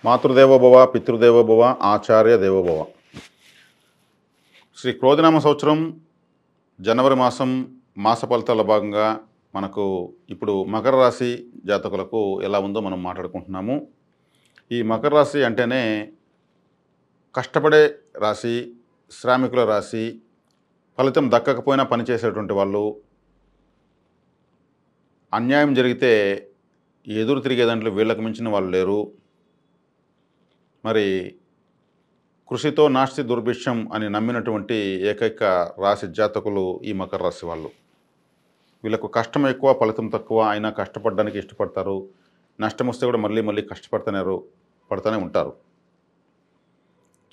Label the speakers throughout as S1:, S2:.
S1: మాతృదేవోభవ పితృదేవోభవ ఆచార్య దేవోభవ. శ్రీ క్రోధినామ సంవత్సరం జనవరి మాసం మాస ఫలితాల భాగంగా మనకు ఇప్పుడు మకర రాశి జాతకులకు ఎలా ఉందో మనం మాట్లాడుకుంటున్నాము. ఈ మకర రాశి అంటేనే కష్టపడే రాశి, శ్రామికుల రాశి, ఫలితం దక్కకపోయినా పనిచేసేటువంటి వాళ్ళు, అన్యాయం జరిగితే ఎదురు తిరిగే దాంట్లో వీళ్ళకు మించిన వాళ్ళు లేరు. మరి కృషితో నాస్తి దుర్భిక్షం అని నమ్మినటువంటి ఏకైక రాశి జాతకులు ఈ మకర రాశి వాళ్ళు. వీళ్ళకు కష్టం ఎక్కువ, ఫలితం తక్కువ, అయినా కష్టపడడానికి ఇష్టపడతారు. నష్టం వస్తే కూడా మళ్ళీ మళ్ళీ పడుతూనే ఉంటారు.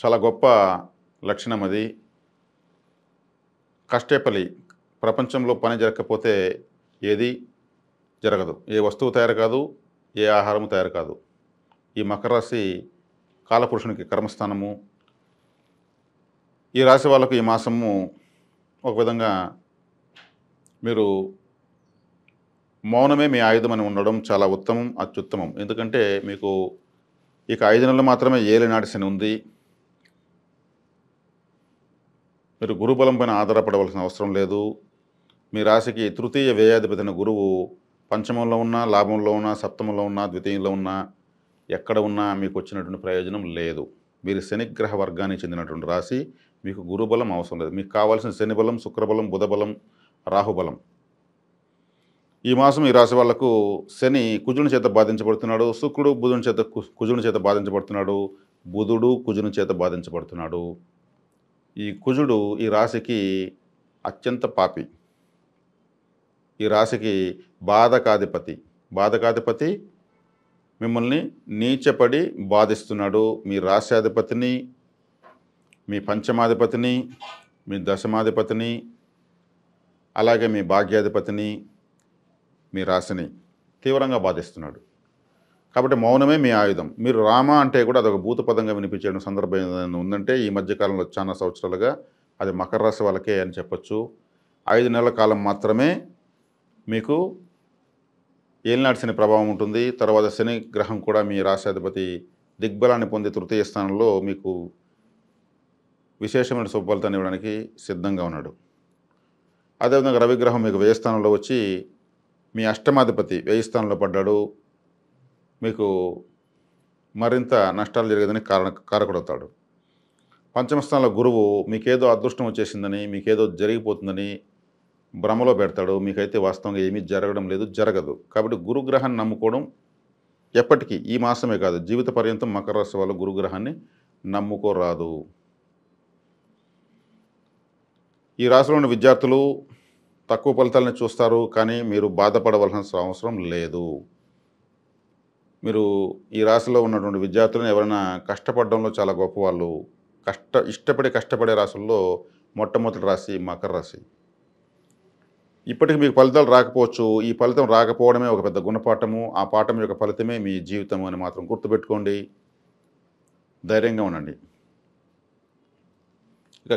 S1: చాలా గొప్ప లక్షణం అది. కష్టే ఫలి. ప్రపంచంలో పని జరగకపోతే ఏది జరగదు. ఏ వస్తువు తయారు కాదు, ఏ ఆహారము తయారు కాదు. ఈ మకర రాశి కాలపురుషునికి కర్మస్థానము. ఈ రాశి వాళ్ళకు ఈ మాసము ఒక విధంగా మీరు మౌనమే మీ ఆయుధం అని ఉండడం చాలా ఉత్తమం, అత్యుత్తమం. ఎందుకంటే మీకు ఇక 5 నెలలు మాత్రమే ఏలినాటి శని ఉంది. మీరు గురుబలం పైన ఆధారపడవలసిన అవసరం లేదు. మీ రాశికి తృతీయ వ్యయాధిపతిన గురువు పంచమంలో ఉన్నా, లాభంలో ఉన్నా, సప్తమంలో ఉన్నా, ద్వితీయంలో ఉన్నా, ఎక్కడ ఉన్నా మీకు వచ్చినటువంటి ప్రయోజనం లేదు. మీరు శనిగ్రహ వర్గానికి చెందినటువంటి రాశి. మీకు గురుబలం అవసరం లేదు. మీకు కావాల్సిన శనిబలం, శుక్రబలం, బుధబలం, రాహుబలం. ఈ మాసం ఈ రాశి వాళ్లకు శని కుజుని చేత బాధించబడుతున్నాడు. శుక్రుడు కుజుని చేత బాధించబడుతున్నాడు. బుధుడు కుజుని చేత బాధించబడుతున్నాడు. ఈ కుజుడు ఈ రాశికి అత్యంత పాపి. ఈ రాశికి బాధకాధిపతి మిమ్మల్ని నీచపడి బాధిస్తున్నాడు. మీ రాశ్యాధిపతిని, మీ పంచమాధిపతిని, మీ దశమాధిపతిని, అలాగే మీ భాగ్యాధిపతిని, మీ రాశిని తీవ్రంగా బాధిస్తున్నాడు. కాబట్టి మౌనమే మీ ఆయుధం. మీరు రామ అంటే కూడా అదొక భూతపదంగా వినిపించే సందర్భం ఏదైనా ఉందంటే ఈ మధ్యకాలంలో చాలా సంవత్సరాలుగా అది మకర రాశి వాళ్ళకే అని చెప్పొచ్చు. 5 నెలల కాలం మాత్రమే మీకు ఏలినాటి శని ప్రభావం ఉంటుంది. తర్వాత శని గ్రహం కూడా మీ రాశ్యాధిపతి దిగ్బలాన్ని పొంది తృతీయ స్థానంలో మీకు విశేషమైన శుభఫలితాన్ని ఇవ్వడానికి సిద్ధంగా ఉన్నాడు. అదేవిధంగా రవిగ్రహం మీకు వ్యయ స్థానంలో వచ్చి మీ అష్టమాధిపతి వ్యయ స్థానంలో పడ్డాడు. మీకు మరింత నష్టాలు జరిగేదని కారకుడవుతాడు. పంచమ స్థానంలో గురువు మీకేదో అదృష్టం వచ్చేసిందని, మీకేదో జరిగిపోతుందని భ్రమలో పెడతాడు. మీకైతే వాస్తవంగా ఏమీ జరగడం లేదు, జరగదు. కాబట్టి గురుగ్రహాన్ని నమ్ముకోవడం ఎప్పటికీ, ఈ మాసమే కాదు, జీవిత పర్యంతం మకర రాశి వాళ్ళు గురుగ్రహాన్ని నమ్ముకోరాదు. ఈ రాశిలో ఉన్న విద్యార్థులు తక్కువ ఫలితాలను చూస్తారు, కానీ మీరు బాధపడవలసిన అవసరం లేదు. మీరు ఈ రాశిలో ఉన్నటువంటి విద్యార్థులను ఎవరైనా కష్టపడడంలో చాలా గొప్పవాళ్ళు. కష్టపడే రాశుల్లో మొట్టమొదటి రాశి మకర రాశి. ఇప్పటికి మీకు ఫలితాలు రాకపోవచ్చు. ఈ ఫలితం రాకపోవడమే ఒక పెద్ద గుణపాఠము. ఆ పాఠం యొక్క ఫలితమే మీ జీవితం అని మాత్రం గుర్తుపెట్టుకోండి. ధైర్యంగా ఉండండి. ఇక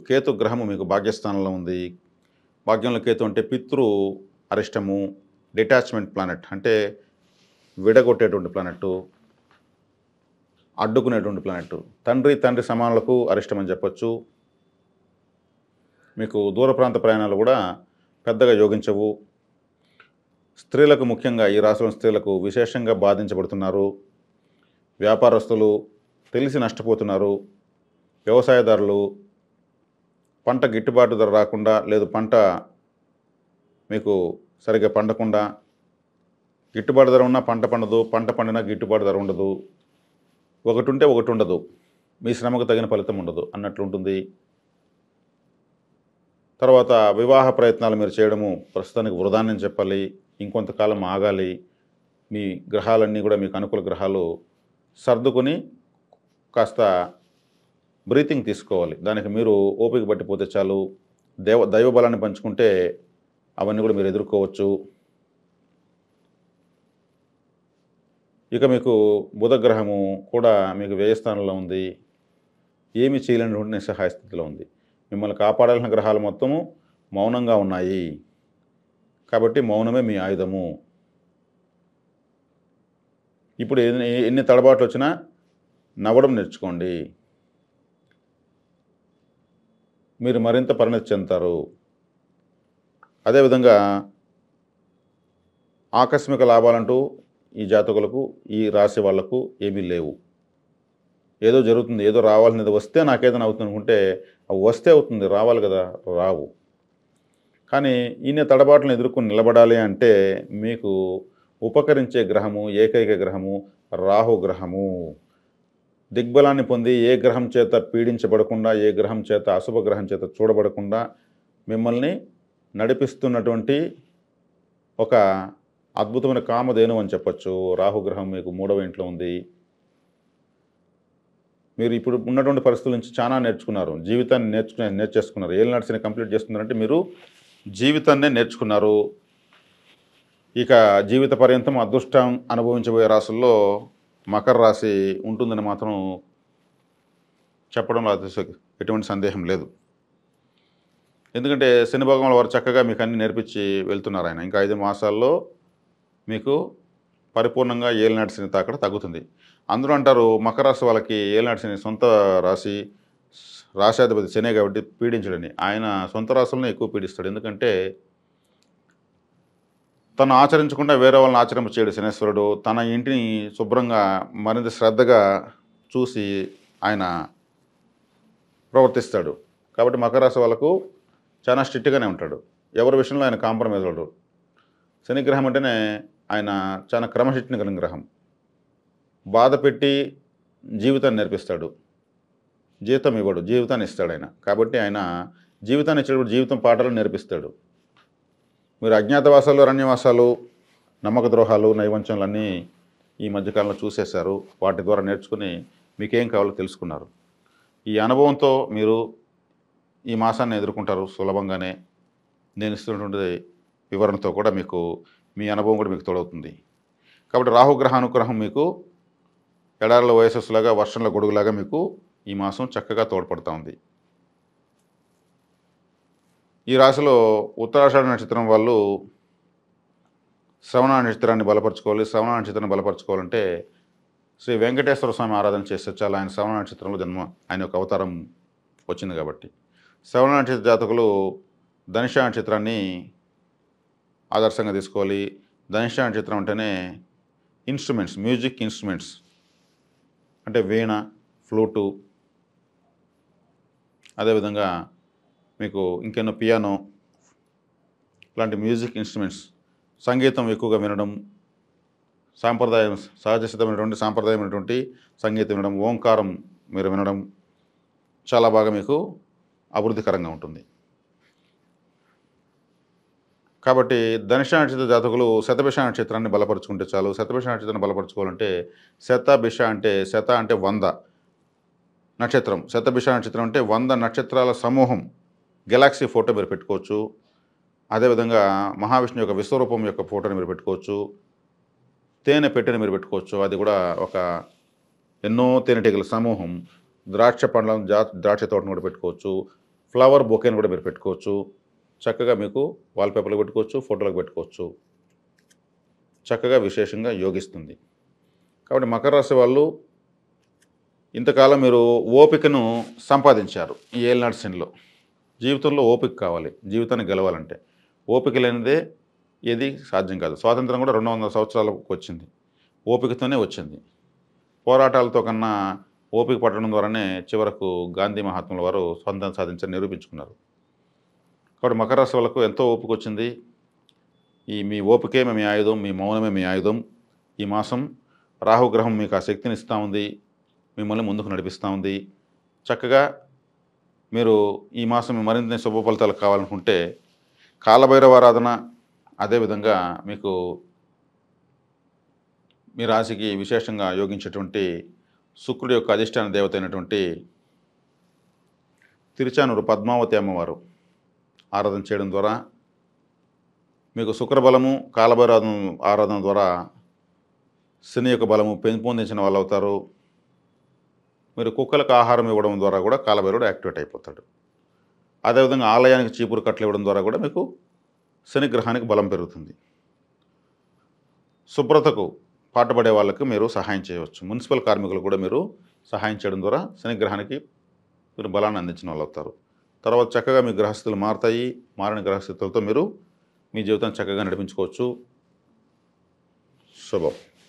S1: కేతు గ్రహము మీకు భాగ్యస్థానంలో ఉంది. భాగ్యంలో కేతు అంటే పితృ అరిష్టము, డిటాచ్మెంట్ ప్లానెట్, అంటే విడగొట్టేటువంటి ప్లానెట్, అడ్డుకునేటువంటి ప్లానెట్. తండ్రి సమానులకు అరిష్టం అని చెప్పచ్చు. మీకు దూర ప్రాంత ప్రయాణాలు కూడా పెద్దగా యోగించవు. స్త్రీలకు, ముఖ్యంగా ఈ రాశిలోని స్త్రీలకు విశేషంగా బాధించబడుతున్నారు. వ్యాపారస్తులు తెలిసి నష్టపోతున్నారు. వ్యవసాయదారులు పంట గిట్టుబాటు ధర రాకుండా, లేదు పంట మీకు సరిగ్గా పండకుండా, గిట్టుబాటు ధర ఉన్నా పంట పండదు, పంట పండినా గిట్టుబాటు ధర ఉండదు, ఒకటి ఉంటే ఒకటి ఉండదు, మీ శ్రమకు తగిన ఫలితం ఉండదు అన్నట్లుంటుంది. తర్వాత వివాహ ప్రయత్నాలు మీరు చేయడము ప్రస్తుతానికి వృధానని చెప్పాలి. ఇంకొంతకాలం ఆగాలి. మీ గ్రహాలన్నీ కూడా మీకు అనుకూల గ్రహాలు సర్దుకొని కాస్త బ్రీతింగ్ తీసుకోవాలి. దానికి మీరు ఓపిక పట్టిపోతే చాలు. దైవ బలాన్ని పంచుకుంటే అవన్నీ కూడా మీరు ఎదుర్కోవచ్చు. ఇక మీకు బుధగ్రహము కూడా మీకు వ్యయస్థానంలో ఉంది. ఏమి చేయలేనటువంటి నిస్సహాయ స్థితిలో ఉంది. మిమ్మల్ని కాపాడాల్సిన గ్రహాలు మొత్తము మౌనంగా ఉన్నాయి. కాబట్టి మౌనమే మీ ఆయుధము. ఇప్పుడు ఎన్ని తడబాట్లు వచ్చినా నవ్వడం నేర్చుకోండి. మీరు మరింత పరిణతి చెందుతారు. అదేవిధంగా ఆకస్మిక లాభాలంటూ ఈ జాతకులకు, ఈ రాశి వాళ్లకు ఏమీ లేవు. ఏదో జరుగుతుంది, ఏదో రావాల్సినది వస్తే నాకేదైనా అవుతుంది అనుకుంటే అవి వస్తే అవుతుంది, రావాలి కదా, రావు. కానీ ఇన్ని తడబాట్లను ఎదుర్కొని నిలబడాలి అంటే మీకు ఉపకరించే గ్రహము, ఏకైక గ్రహము రాహు గ్రహము. దిగ్బలాన్ని పొంది ఏ గ్రహం చేత పీడించబడకుండా, ఏ గ్రహం చేత అశుభ గ్రహం చేత చూడబడకుండా మిమ్మల్ని నడిపిస్తున్నటువంటి ఒక అద్భుతమైన కామధేను అని చెప్పచ్చు. రాహుగ్రహం మీకు 3వ ఇంట్లో ఉంది. మీరు ఇప్పుడు ఉన్నటువంటి పరిస్థితుల నుంచి చాలా నేర్చుకున్నారు, జీవితాన్ని నేర్చేసుకున్నారు. ఏలినాటి శని కంప్లీట్ చేసుకున్నారంటే మీరు జీవితాన్నే నేర్చుకున్నారు. ఇక జీవిత పర్యంతం అదృష్టం అనుభవించబోయే రాశుల్లో మకర రాశి ఉంటుందని మాత్రం చెప్పడంలో ఎటువంటి సందేహం లేదు. ఎందుకంటే శని భగవానుల వారు చక్కగా మీకు అన్ని నేర్పించి వెళ్తున్నారు. ఆయన ఇంకా 5 మాసాల్లో మీకు పరిపూర్ణంగా ఏలినాటి శని తాకడ తగ్గుతుంది. అందరూ అంటారు మకర రాశి వాళ్ళకి ఏలినాటి శని సొంత రాశి, రాశాధిపతి శనే కాబట్టి పీడించడని. ఆయన సొంత రాశులను ఎక్కువ పీడిస్తాడు. ఎందుకంటే తను ఆచరించకుండా వేరే వాళ్ళని ఆచరింపచేయడు శనేశ్వరుడు. తన ఇంటిని శుభ్రంగా మరింత శ్రద్ధగా చూసి ఆయన ప్రవర్తిస్తాడు. కాబట్టి మకర రాశి వాళ్ళకు చాలా స్ట్రిక్ట్గానే ఉంటాడు. ఎవరి విషయంలో ఆయన కాంప్రమైజ్ అవ్వడు. శనిగ్రహం అంటేనే ఆయన చాలా క్రమశిక్షణ కలిగిన గ్రహం. బాధ పెట్టి జీవితాన్ని నేర్పిస్తాడు, జీవితం ఇవ్వడు, జీవితాన్ని ఇస్తాడు ఆయన. కాబట్టి ఆయన జీవితాన్ని ఇచ్చేటప్పుడు జీవితం పాఠాలు నేర్పిస్తాడు. మీరు అజ్ఞాతవాసాలు, అరణ్యవాసాలు, నమ్మక ద్రోహాలు, నైవంచనలన్నీ ఈ మధ్యకాలంలో చూసేశారు. వాటి ద్వారా నేర్చుకుని మీకేం కావాలో తెలుసుకున్నారు. ఈ అనుభవంతో మీరు ఈ మాసాన్ని ఎదుర్కొంటారు సులభంగానే. నేను ఇస్తున్నటువంటి వివరణతో కూడా మీకు మీ అనుభవం కూడా మీకు తోడవుతుంది. కాబట్టి రాహుగ్రహ అనుగ్రహం మీకు ఎడారిలో వయస్సులాగా, వర్షంలో గొడుగులాగా మీకు ఈ మాసం చక్కగా తోడ్పడుతూ ఉంది. ఈ రాశిలో ఉత్తరాషాఢ నక్షత్రం వాళ్ళు శ్రవణ నక్షత్రాన్ని బలపరచుకోవాలి. శ్రవణ నక్షత్రాన్ని బలపరచుకోవాలంటే శ్రీ వెంకటేశ్వర స్వామి ఆరాధన చేస్తే చాలా. ఆయన శ్రవణ నక్షత్రంలో ఆయన యొక్క అవతారం వచ్చింది కాబట్టి. శ్రవణ నక్షత్ర జాతకులు ధనిష్ట నక్షత్రాన్ని ఆదర్శంగా తీసుకోవాలి. ధనిష్ట నక్షత్రం అంటేనే ఇన్స్ట్రుమెంట్స్, మ్యూజిక్ ఇన్స్ట్రుమెంట్స్ అంటే వీణ, ఫ్లూటు, అదేవిధంగా మీకు ఇంకెన్నో పియానో ఇలాంటి మ్యూజిక్ ఇన్స్ట్రుమెంట్స్, సంగీతం ఎక్కువగా వినడం, సాంప్రదాయం సహజసిద్ధమైనటువంటి సాంప్రదాయమైనటువంటి సంగీతం వినడం, ఓంకారం మీరు వినడం చాలా బాగా మీకు అభివృద్ధికరంగా ఉంటుంది. కాబట్టి ధనిష్ట నక్షత్ర జాతకులు శతభిష నక్షత్రాన్ని బలపరుచుకుంటే చాలు. శతభిష నక్షత్రాన్ని బలపరుచుకోవాలంటే శతభిష అంటే శత అంటే 100 నక్షత్రం. శతభిష నక్షత్రం అంటే 100 నక్షత్రాల సమూహం, గెలాక్సీ ఫోటో మీరు పెట్టుకోవచ్చు. అదేవిధంగా మహావిష్ణు యొక్క విశ్వరూపం యొక్క ఫోటోని మీరు పెట్టుకోవచ్చు. తేనె పెట్టెని మీరు పెట్టుకోవచ్చు. అది కూడా ఒక ఎన్నో తేనెటీగల సమూహం. ద్రాక్ష పండ్లను, ద్రాక్ష తోటను కూడా పెట్టుకోవచ్చు. ఫ్లవర్ బొకేని కూడా మీరు పెట్టుకోవచ్చు. చక్కగా మీకు వాల్పేపర్లకు పెట్టుకోవచ్చు, ఫోటోలకు పెట్టుకోవచ్చు. చక్కగా విశేషంగా యోగిస్తుంది. కాబట్టి మకర రాశి వాళ్ళు ఇంతకాలం మీరు ఓపికను సంపాదించారు. ఈ ఏలినాటి శనిలో జీవితంలో ఓపిక కావాలి. జీవితాన్ని గెలవాలంటే ఓపిక లేనిదే ఏది సాధ్యం కాదు. స్వాతంత్రం కూడా 200 సంవత్సరాలకు వచ్చింది, ఓపికతోనే వచ్చింది. పోరాటాలతో కన్నా ఓపిక పట్టడం ద్వారానే చివరకు గాంధీ మహాత్ముల వారు స్వాతంత్రం సాధించని నిరూపించుకున్నారు. కాబట్టి మకర రాశి వాళ్ళకు ఎంతో ఓపిక వచ్చింది. మీ ఓపికే మీ ఆయుధం, మీ మౌనమే మీ ఆయుధం. ఈ మాసం రాహుగ్రహం మీకు ఆ శక్తిని ఇస్తూ ఉంది, మిమ్మల్ని ముందుకు నడిపిస్తూ ఉంది. చక్కగా మీరు ఈ మాసం మరింత శుభ ఫలితాలు కావాలనుకుంటే కాలభైరవ ఆరాధన, అదేవిధంగా మీకు మీ రాశికి విశేషంగా యోగించేటువంటి శుక్రుడి యొక్క అధిష్టాన దేవత అయినటువంటి తిరుచానూరు పద్మావతి అమ్మవారు ఆరాధన చేయడం ద్వారా మీకు శుక్రబలము, కాలభైరవ ఆరాధన ద్వారా శని యొక్క బలము పెంపొందించిన వాళ్ళు అవుతారు. మీరు కుక్కలకు ఆహారం ఇవ్వడం ద్వారా కూడా కాలభైరవుడు యాక్టివేట్ అయిపోతాడు. అదేవిధంగా ఆలయానికి చీపురు కట్టలు ఇవ్వడం ద్వారా కూడా మీకు శని గ్రహానికి బలం పెరుగుతుంది. శుభ్రతకు పాటుపడే వాళ్ళకి మీరు సహాయం చేయవచ్చు. మున్సిపల్ కార్మికులు కూడా మీరు సహాయం చేయడం ద్వారా శనిగ్రహానికి మీరు బలాన్ని అందించిన వాళ్ళు అవుతారు. తర్వాత చక్కగా మీ గ్రహస్థితులు మారుతాయి. మారిన గ్రహస్థితులతో మీరు మీ జీవితాన్ని చక్కగా నడిపించుకోవచ్చు. శుభం.